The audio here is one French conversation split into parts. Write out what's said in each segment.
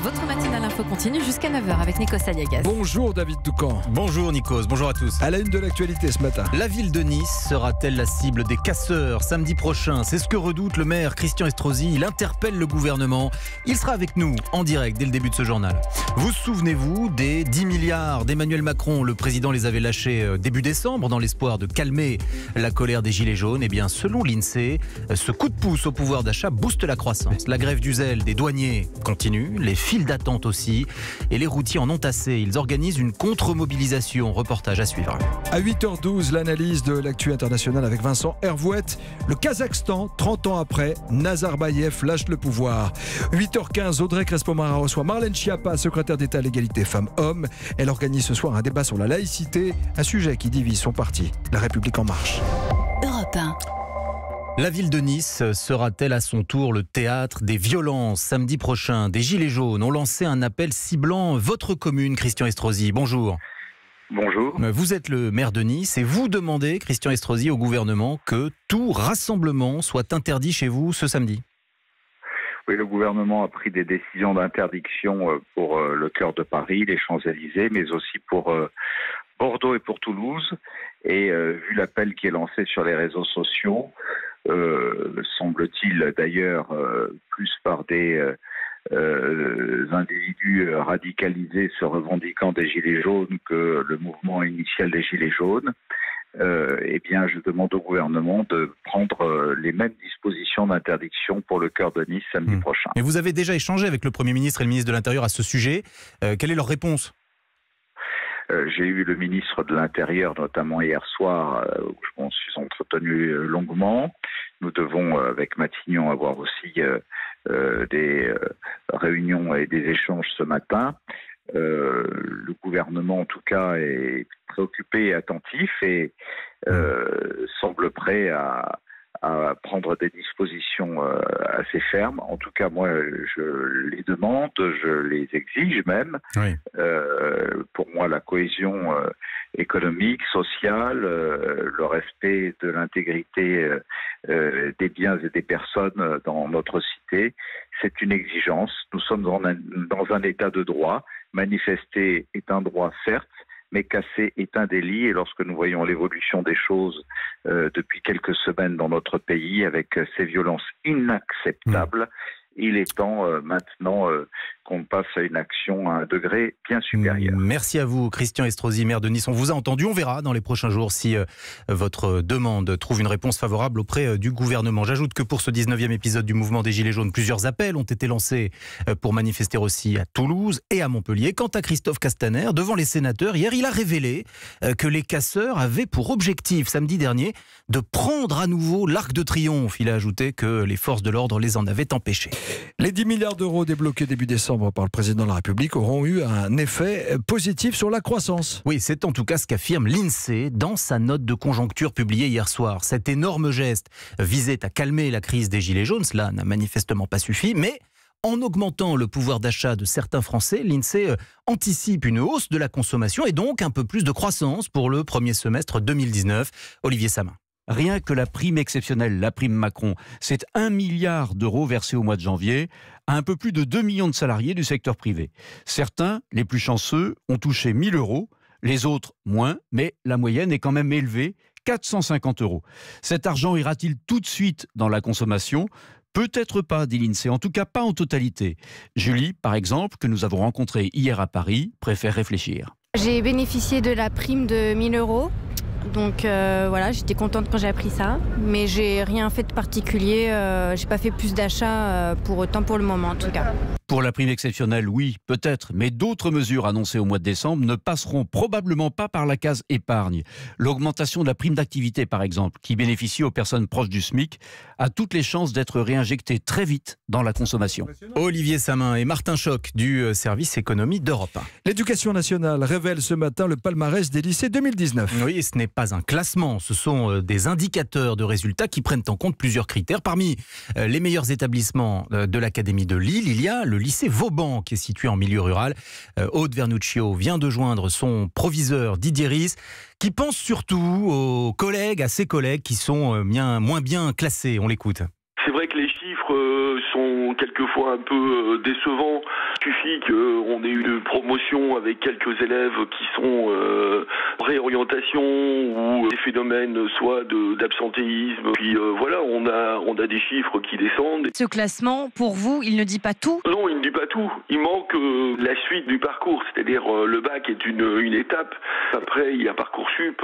Votre matinale info continue jusqu'à 9h avec Nikos Aliagas. Bonjour David Doucan. Bonjour Nikos, bonjour à tous. À la une de l'actualité ce matin. La ville de Nice sera-t-elle la cible des casseurs samedi prochain? C'est ce que redoute le maire Christian Estrosi. Il interpelle le gouvernement. Il sera avec nous en direct dès le début de ce journal. Vous souvenez-vous des 10 milliards d'Emmanuel Macron? Le président les avait lâchés début décembre dans l'espoir de calmer la colère des gilets jaunes. Eh bien, selon l'INSEE, ce coup de pouce au pouvoir d'achat booste la croissance. La grève du zèle des douaniers continue, les files d'attente aussi, et les routiers en ont assez. Ils organisent une contre-mobilisation. Reportage à suivre. À 8h12, l'analyse de l'actu international avec Vincent Hervouette. Le Kazakhstan, 30 ans après, Nazarbayev lâche le pouvoir. 8h15, Audrey Crespo-Mara reçoit Marlène Schiappa, secrétaire d'État à l'égalité femmes-hommes. Elle organise ce soir un débat sur la laïcité, un sujet qui divise son parti, La République en marche. Europe 1. La ville de Nice sera-t-elle à son tour le théâtre des violences? Samedi prochain, des Gilets jaunes ont lancé un appel ciblant votre commune, Christian Estrosi. Bonjour. Bonjour. Vous êtes le maire de Nice et vous demandez, Christian Estrosi, au gouvernement que tout rassemblement soit interdit chez vous ce samedi. Oui, le gouvernement a pris des décisions d'interdiction pour le cœur de Paris, les Champs-Élysées, mais aussi pour Bordeaux et pour Toulouse. Et vu l'appel qui est lancé sur les réseaux sociaux, semble-t-il d'ailleurs plus par des individus radicalisés se revendiquant des Gilets jaunes que le mouvement initial des Gilets jaunes, eh bien, je demande au gouvernement de prendre les mêmes dispositions d'interdiction pour le cœur de Nice samedi prochain. Mais vous avez déjà échangé avec le Premier ministre et le ministre de l'Intérieur à ce sujet. Quelle est leur réponse ? J'ai eu le ministre de l'Intérieur, notamment hier soir, où je m'en suis entretenu longuement. Nous devons, avec Matignon, avoir aussi des réunions et des échanges ce matin. Le gouvernement, en tout cas, est préoccupé et attentif et semble prêt à prendre des dispositions assez fermes. En tout cas, moi, je les demande, je les exige même. Oui. Pour moi, la cohésion économique, sociale, le respect de l'intégrité des biens et des personnes dans notre cité, c'est une exigence. Nous sommes dans un état de droit. Manifester est un droit, certes, mais casser est un délit. Et lorsque nous voyons l'évolution des choses depuis quelques semaines dans notre pays, avec ces violences inacceptables, il est temps maintenant qu'on passe à une action à un degré bien supérieur. Merci à vous, Christian Estrosi, maire de Nice. On vous a entendu, on verra dans les prochains jours si votre demande trouve une réponse favorable auprès du gouvernement. J'ajoute que pour ce 19e épisode du mouvement des Gilets jaunes, plusieurs appels ont été lancés pour manifester aussi à Toulouse et à Montpellier. Quant à Christophe Castaner, devant les sénateurs, hier, il a révélé que les casseurs avaient pour objectif, samedi dernier, de prendre à nouveau l'Arc de Triomphe. Il a ajouté que les forces de l'ordre les en avaient empêchés. Les 10 milliards d'euros débloqués début décembre par le président de la République auront eu un effet positif sur la croissance. Oui, c'est en tout cas ce qu'affirme l'INSEE dans sa note de conjoncture publiée hier soir. Cet énorme geste visait à calmer la crise des Gilets jaunes. Cela n'a manifestement pas suffi, mais en augmentant le pouvoir d'achat de certains Français, l'INSEE anticipe une hausse de la consommation et donc un peu plus de croissance pour le premier semestre 2019. Olivier Samin. Rien que la prime exceptionnelle, la prime Macron, c'est 1 milliard d'euros versés au mois de janvier à un peu plus de 2 millions de salariés du secteur privé. Certains, les plus chanceux, ont touché 1 000 euros, les autres moins, mais la moyenne est quand même élevée, 450 euros. Cet argent ira-t-il tout de suite dans la consommation ? Peut-être pas, dit l'INSEE, en tout cas pas en totalité. Julie, par exemple, que nous avons rencontrée hier à Paris, préfère réfléchir. J'ai bénéficié de la prime de 1 000 euros. Donc voilà, j'étais contente quand j'ai appris ça, mais j'ai rien fait de particulier, j'ai pas fait plus d'achats pour autant pour le moment en tout cas. Pour la prime exceptionnelle, oui, peut-être, mais d'autres mesures annoncées au mois de décembre ne passeront probablement pas par la case épargne. L'augmentation de la prime d'activité, par exemple, qui bénéficie aux personnes proches du SMIC, a toutes les chances d'être réinjectée très vite dans la consommation. Olivier Samin et Martin Choc du service économie d'Europe 1. L'éducation nationale révèle ce matin le palmarès des lycées 2019. Oui, ce n'est pas un classement, ce sont des indicateurs de résultats qui prennent en compte plusieurs critères. Parmi les meilleurs établissements de l'Académie de Lille, il y a le lycée Vauban qui est situé en milieu rural. Aude Vernuccio vient de joindre son proviseur Didier Ries qui pense surtout aux collègues, à ses collègues qui sont moins bien classés. On l'écoute. C'est vrai que les chiffres sont quelquefois un peu décevants. Il suffit qu'on ait une promotion avec quelques élèves qui sont réorientation ou des phénomènes soit d'absentéisme. Puis voilà, on a des chiffres qui descendent. Ce classement, pour vous, il ne dit pas tout ? Non, il ne dit pas tout. Il manque la suite du parcours, c'est-à-dire le bac est une étape. Après, il y a Parcoursup,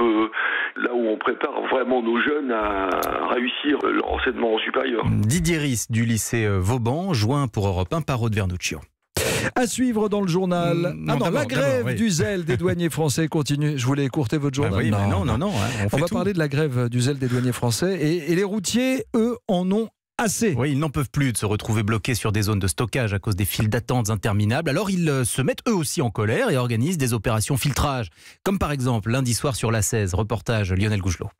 là où on prépare vraiment nos jeunes à réussir leur enseignement supérieur. Didier Risse du lycée Vauban, joint pour Europe 1 par Aude Vernuccio. À suivre dans le journal. La grève du zèle des douaniers français continue. Je voulais écourter votre journal. Oui, non. On va parler de la grève du zèle des douaniers français et les routiers, eux, en ont assez. Oui, ils n'en peuvent plus de se retrouver bloqués sur des zones de stockage à cause des files d'attente interminables. Alors ils se mettent eux aussi en colère et organisent des opérations filtrage. Comme par exemple lundi soir sur la 16, reportage Lionel Gougelot.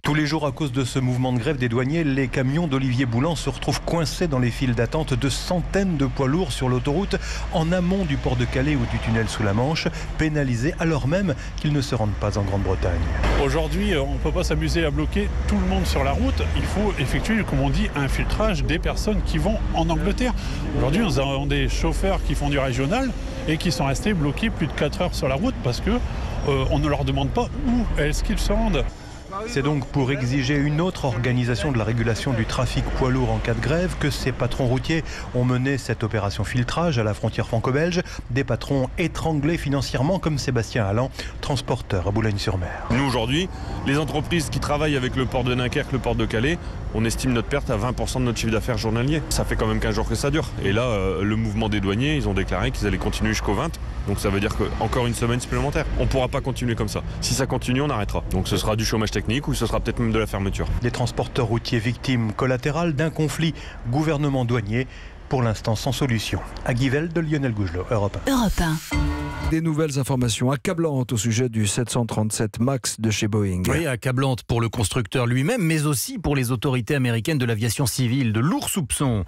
Tous les jours, à cause de ce mouvement de grève des douaniers, les camions d'Olivier Boulan se retrouvent coincés dans les files d'attente de centaines de poids lourds sur l'autoroute en amont du port de Calais ou du tunnel sous la Manche, pénalisés alors même qu'ils ne se rendent pas en Grande-Bretagne. Aujourd'hui, on ne peut pas s'amuser à bloquer tout le monde sur la route. Il faut effectuer, comme on dit, un filtrage des personnes qui vont en Angleterre. Aujourd'hui, nous avons des chauffeurs qui font du régional et qui sont restés bloqués plus de 4 heures sur la route parce qu'on ne leur demande pas où est-ce qu'ils se rendent. C'est donc pour exiger une autre organisation de la régulation du trafic poids lourd en cas de grève que ces patrons routiers ont mené cette opération filtrage à la frontière franco-belge. Des patrons étranglés financièrement comme Sébastien Allan, transporteur à Boulogne-sur-Mer. Nous aujourd'hui, les entreprises qui travaillent avec le port de Dunkerque, le port de Calais, on estime notre perte à 20% de notre chiffre d'affaires journalier. Ça fait quand même 15 jours que ça dure. Et là, le mouvement des douaniers, ils ont déclaré qu'ils allaient continuer jusqu'au 20. Donc ça veut dire qu'encore une semaine supplémentaire. On ne pourra pas continuer comme ça. Si ça continue, on arrêtera. Donc ce sera du chômage technique ou ce sera peut-être même de la fermeture. Les transporteurs routiers victimes collatérales d'un conflit gouvernement-douanier, pour l'instant sans solution. À Guivelde, Lionel Gougelot, Europe 1. Europe 1. Des nouvelles informations accablantes au sujet du 737 MAX de chez Boeing. Oui, accablantes pour le constructeur lui-même, mais aussi pour les autorités américaines de l'aviation civile. De lourds soupçons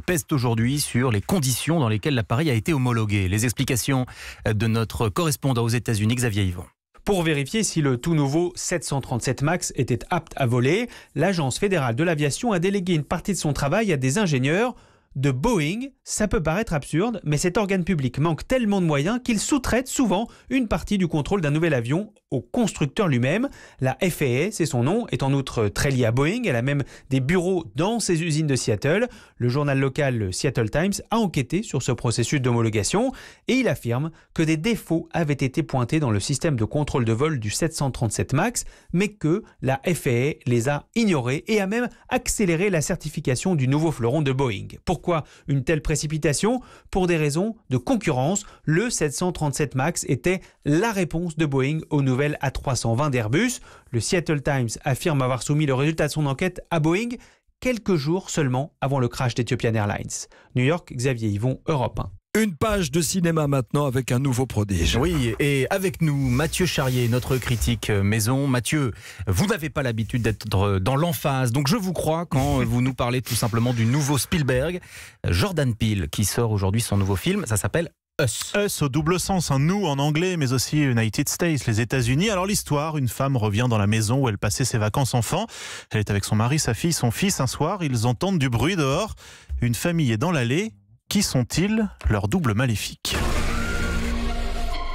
pèsent aujourd'hui sur les conditions dans lesquelles l'appareil a été homologué. Les explications de notre correspondant aux États-Unis, Xavier Yvon. Pour vérifier si le tout nouveau 737 MAX était apte à voler, l'Agence fédérale de l'aviation a délégué une partie de son travail à des ingénieurs de Boeing. Ça peut paraître absurde, mais cet organe public manque tellement de moyens qu'il sous-traite souvent une partie du contrôle d'un nouvel avion au constructeur lui-même. La FAA, c'est son nom, est en outre très liée à Boeing. Elle a même des bureaux dans ses usines de Seattle. Le journal local le Seattle Times a enquêté sur ce processus d'homologation et il affirme que des défauts avaient été pointés dans le système de contrôle de vol du 737 MAX, mais que la FAA les a ignorés et a même accéléré la certification du nouveau fleuron de Boeing. Pourquoi une telle précipitation ? Pour des raisons de concurrence. Le 737 MAX était la réponse de Boeing aux nouvelles A320 d'Airbus. Le Seattle Times affirme avoir soumis le résultat de son enquête à Boeing quelques jours seulement avant le crash d'Ethiopian Airlines. New York, Xavier Yvon, Europe 1. Une page de cinéma maintenant avec un nouveau prodige. Oui, et avec nous, Mathieu Charrier, notre critique maison. Mathieu, vous n'avez pas l'habitude d'être dans l'emphase, donc je vous crois quand vous nous parlez tout simplement du nouveau Spielberg, Jordan Peele, qui sort aujourd'hui son nouveau film. Ça s'appelle Us. Us au double sens, un nous en anglais, mais aussi United States, les États-Unis. Alors l'histoire, une femme revient dans la maison où elle passait ses vacances enfants. Elle est avec son mari, sa fille, son fils. Un soir, ils entendent du bruit dehors. Une famille est dans l'allée. Qui sont-ils? Leur double maléfique.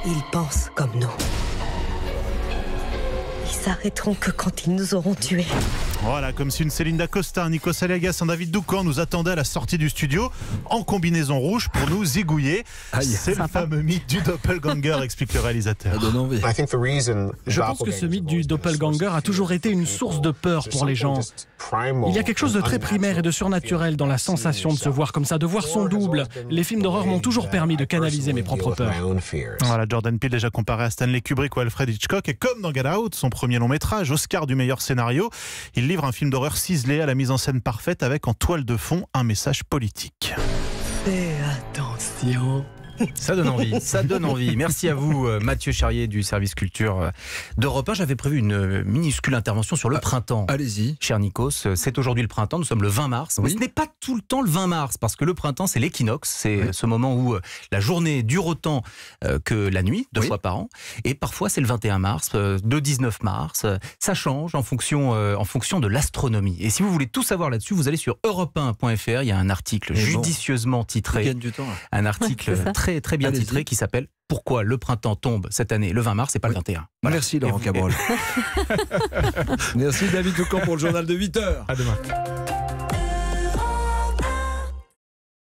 Ils pensent comme nous. Ils s'arrêteront que quand ils nous auront tués. Voilà, comme si une Céline Dacosta, un Nikos Aliagas, un David Doucan nous attendaient à la sortie du studio en combinaison rouge pour nous zigouiller. C'est le fameux mythe du doppelganger, explique le réalisateur. Je pense que ce mythe du doppelganger a toujours été une source de peur pour les gens. Il y a quelque chose de très primaire et de surnaturel dans la sensation de se voir comme ça, de voir son double. Les films d'horreur m'ont toujours permis de canaliser mes propres peurs. Voilà, Jordan Peele déjà comparé à Stanley Kubrick ou Alfred Hitchcock, et comme dans Get Out, son premier long métrage, Oscar du meilleur scénario, il livre un film d'horreur ciselé à la mise en scène parfaite avec en toile de fond un message politique. Fais attention. Ça donne envie, ça donne envie. Merci à vous, Mathieu Charrier du service culture d'Europe 1. J'avais prévu une minuscule intervention sur le printemps. Allez-y. Cher Nikos, c'est aujourd'hui le printemps, nous sommes le 20 mars. Mais ce n'est pas tout le temps le 20 mars, parce que le printemps, c'est l'équinoxe. C'est ce moment où la journée dure autant que la nuit, 2 fois par an. Et parfois, c'est le 21 mars, le 19 mars. Ça change en fonction de l'astronomie. Et si vous voulez tout savoir là-dessus, vous allez sur europe1.fr. Il y a un article judicieusement titré. Gagne du temps. Un article très, très bien titré qui s'appelle « Pourquoi le printemps tombe cette année le 20 mars et pas le 21 ». Voilà. Merci Laurent Cabrol. Merci David Doucan pour le journal de 8h. À demain.